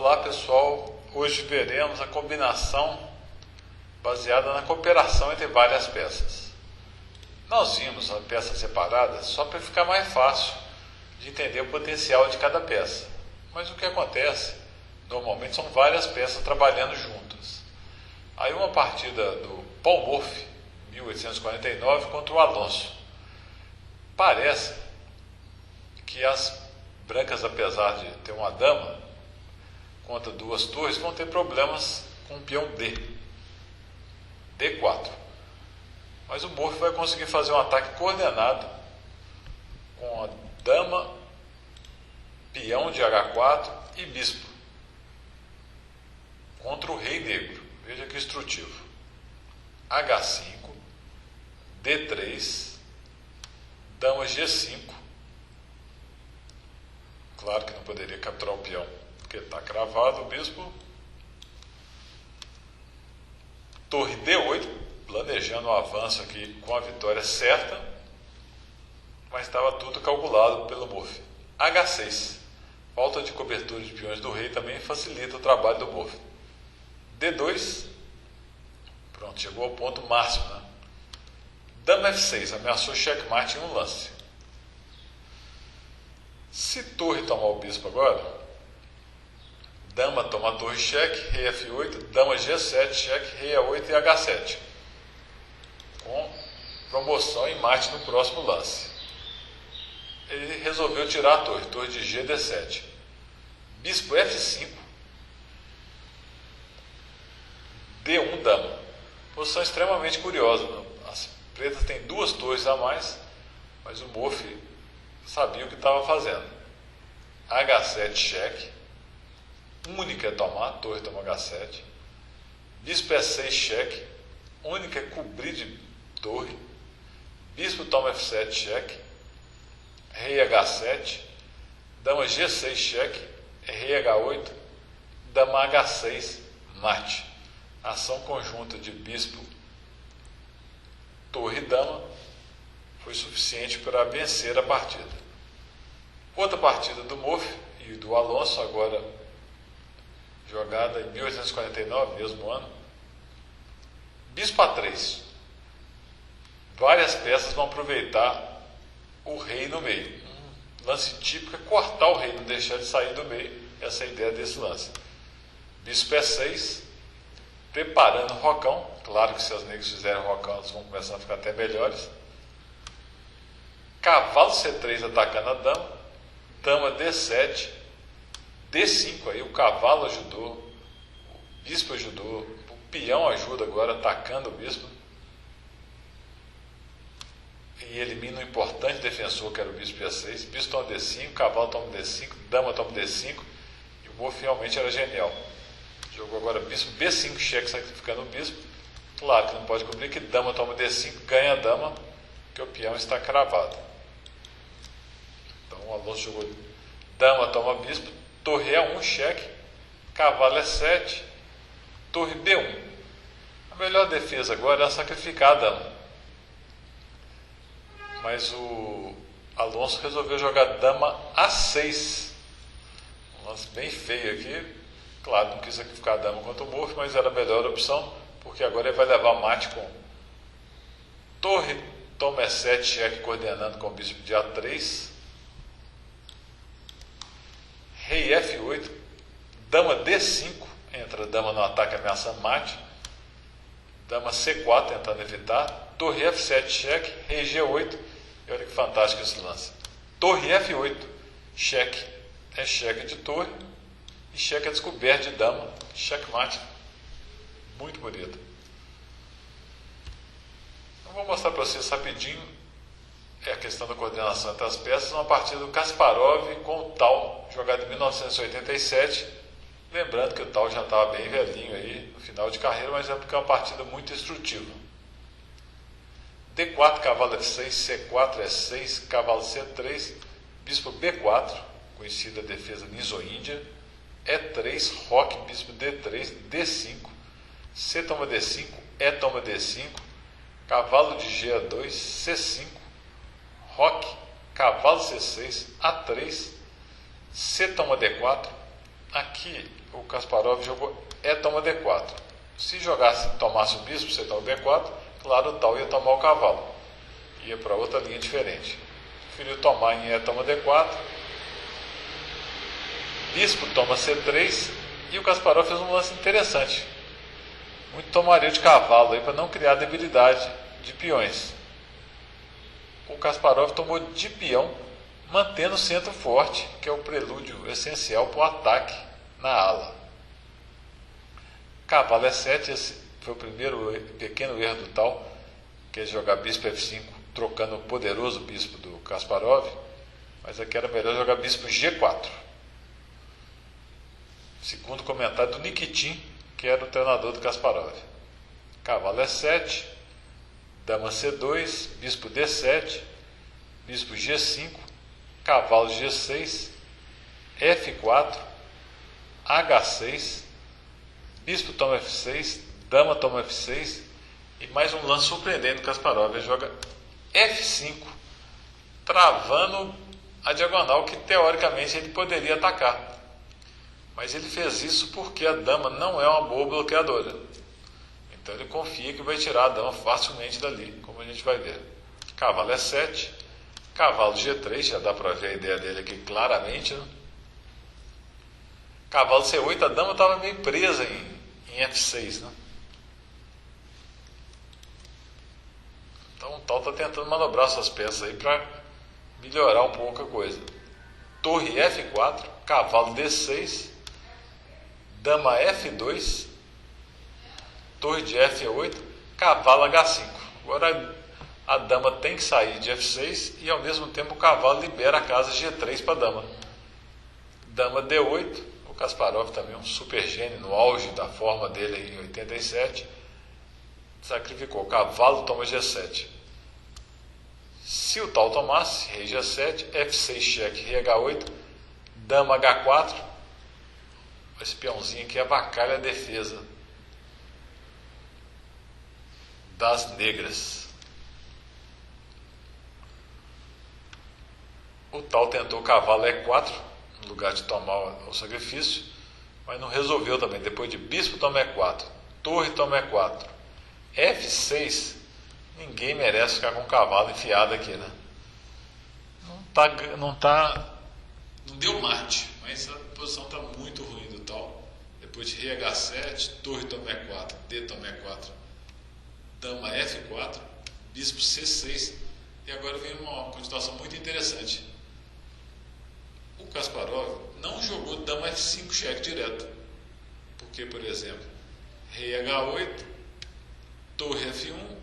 Olá pessoal, hoje veremos a combinação baseada na cooperação entre várias peças. Nós vimos a peça separada só para ficar mais fácil de entender o potencial de cada peça. Mas o que acontece, normalmente são várias peças trabalhando juntas. Aí uma partida do Paul Morphy, 1849, contra o Alonso. Parece que as brancas, apesar de ter uma dama contra duas torres, vão ter problemas com o peão D4. Mas o Morphy vai conseguir fazer um ataque coordenado com a dama, peão de H4 e bispo contra o rei negro. Veja que instrutivo. H5, D3, dama G5. Claro que não poderia capturar o peão, porque está cravado o bispo. Torre D8, planejando o avanço aqui com a vitória certa, mas estava tudo calculado pelo Morphy. H6, falta de cobertura de peões do rei também facilita o trabalho do Morphy. D2, pronto, chegou ao ponto máximo, né? Dama F6, ameaçou checkmate em um lance. Se torre tomar o bispo agora, dama toma a torre cheque, rei F8, dama G7, cheque, rei A8 e H7. Com promoção e mate no próximo lance. Ele resolveu tirar a torre de G, D7. Bispo F5, D1, dama. Posição extremamente curiosa. As pretas têm duas torres a mais, mas o Morphy sabia o que estava fazendo. H7, cheque. Única é tomar, a torre toma H7. Bispo E6, cheque. Única é cobrir de torre. Bispo toma F7, cheque. Rei H7. Dama G6, cheque. Rei H8. Dama H6, mate. Ação conjunta de bispo, torre e dama foi suficiente para vencer a partida. Outra partida do Morphy e do Alonso, agora jogada em 1849, mesmo ano. Bispo A3. Várias peças vão aproveitar o rei no meio. Um lance típico é cortar o rei, não deixar ele sair do meio. Essa é a ideia desse lance. Bispo E6. Preparando o rocão. Claro que se as negras fizerem o rocão, elas vão começar a ficar até melhores. Cavalo C3 atacando a dama. Dama D7. D5, aí o cavalo ajudou. O bispo ajudou. O peão ajuda agora, atacando o bispo. E elimina um importante defensor, que era o bispo E6. Bispo toma D5, cavalo toma D5, dama toma D5. E o Morphy realmente era genial. Jogou agora bispo B5, cheque, sacrificando o bispo. Claro que não pode cobrir que dama toma D5, ganha a dama, que o peão está cravado. Então o Alonso jogou dama toma bispo, torre A1, cheque, cavalo E7, torre B1. A melhor defesa agora é sacrificar a dama. Mas o Alonso resolveu jogar dama A6. Um lance bem feio aqui. Claro, não quis sacrificar a dama contra o Morphy, mas era a melhor opção, porque agora ele vai levar mate com torre toma E7, cheque, coordenando com o bispo de A3. Rei F8, dama D5, entra a dama no ataque ameaçando mate. Dama C4, tentando evitar. Torre F7, cheque, rei G8. E olha que fantástico esse lance. Torre F8, cheque, é cheque de torre. E cheque é descoberto de dama, checkmate. Muito bonito. Então, vou mostrar para vocês rapidinho a questão da coordenação entre as peças. Uma partida do Kasparov com o Tal, jogada em 1987. Lembrando que o Tal já estava bem velhinho aí, no final de carreira, mas é porque é uma partida muito instrutiva. D4, cavalo F6, C4, E6, cavalo C3, bispo B4, conhecida defesa niso-índia. E3, roque, bispo D3, D5, C toma D5, E toma D5, cavalo de G2, C5, roque, cavalo C6, A3, C toma D4, Aqui o Kasparov jogou toma D4. Se tomasse o bispo, você toma o B4, claro, o tal ia tomar o cavalo. Ia para outra linha diferente. Preferiu tomar em toma D4. Bispo toma C3. E o Kasparov fez um lance interessante. Muito tomaria de cavalo aí para não criar debilidade de peões. O Kasparov tomou de peão, mantendo o centro forte, que é o prelúdio essencial para o ataque na ala. Cavalo E7, esse foi o primeiro pequeno erro do tal, que é jogar bispo F5, trocando o poderoso bispo do Kasparov, mas aqui era melhor jogar bispo G4. Segundo comentário do Nikitin, que era o treinador do Kasparov. Cavalo E7, dama C2, bispo D7, bispo G5, cavalo G6, F4, H6, bispo toma F6, dama toma F6, e mais um lance surpreendente do Kasparov. Ele joga F5, travando a diagonal que teoricamente ele poderia atacar. Mas ele fez isso porque a dama não é uma boa bloqueadora. Então ele confia que vai tirar a dama facilmente dali, como a gente vai ver. Cavalo E7, cavalo G3, já dá para ver a ideia dele aqui claramente, né? Cavalo C8, a dama estava meio presa em F6, né? Então o tal está tentando manobrar suas peças aí para melhorar um pouco a coisa. Torre F4, cavalo D6, dama F2, torre de F8, cavalo H5. Agora a dama tem que sair de F6 e ao mesmo tempo o cavalo libera a casa G3 para a dama. Dama D8, o Kasparov também um super gênio no auge da forma dele em 87, sacrificou, cavalo toma G7. Se o tal tomasse, rei G7, F6 cheque, rei H8, dama H4, esse peãozinho aqui avacalha a defesa das negras. O tal tentou o cavalo E4 no lugar de tomar o sacrifício, mas não resolveu também. Depois de bispo toma E4, torre toma E4, F6, ninguém merece ficar com o cavalo enfiado aqui, né? Não deu mate, mas a posição está muito ruim do tal. Depois de rei H7, torre toma E4, D toma E4, dama F4, bispo C6, e agora vem uma continuação muito interessante. O Kasparov não jogou dama F5 cheque direto, porque, por exemplo, rei H8, torre F1,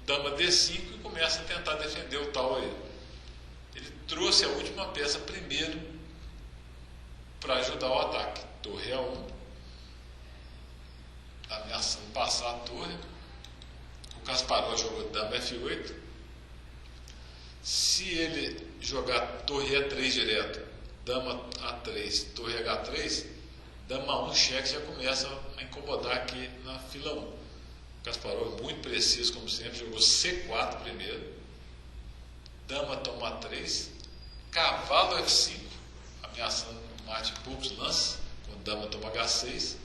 dama D5 e começa a tentar defender o tal aí. Ele trouxe a última peça primeiro para ajudar o ataque. Torre A1, ameaçando passar a torre. O Kasparov jogou dama F8. Se ele jogar torre E3 direto, dama A3, torre H3, dama 1 cheque já começa a incomodar aqui na fila 1. O Kasparov muito preciso, como sempre, jogou C4 primeiro, dama toma A3, cavalo F5, ameaçando mate em poucos lances, quando dama toma H6,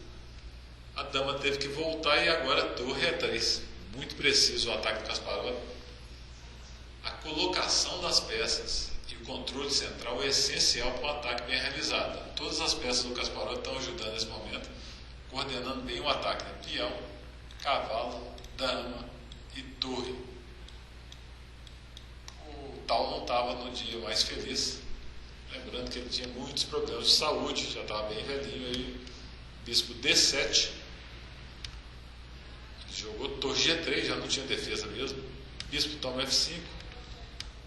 a dama teve que voltar e agora torre E3, muito preciso o ataque do Kasparov. A colocação das peças e o controle central é essencial para um ataque bem realizado. Todas as peças do Kasparov estão ajudando nesse momento, coordenando bem o ataque, né? Peão, cavalo, dama e torre. O tal não estava no dia mais feliz, lembrando que ele tinha muitos problemas de saúde, já estava bem velhinho aí. Bispo D7, jogou torre G3, já não tinha defesa mesmo. Bispo toma F5,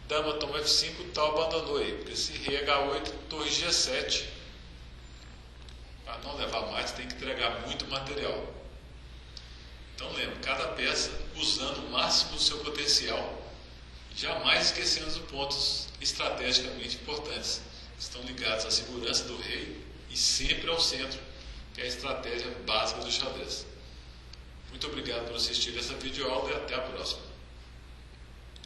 dama toma F5, o tal abandonou aí, porque esse rei H8, torre G7, para não levar mate tem que entregar muito material. Então lembra, cada peça usando o máximo do seu potencial, jamais esquecendo os pontos estrategicamente importantes, que estão ligados à segurança do rei e sempre ao centro, que é a estratégia básica do xadrez. Muito obrigado por assistir essa videoaula e até a próxima.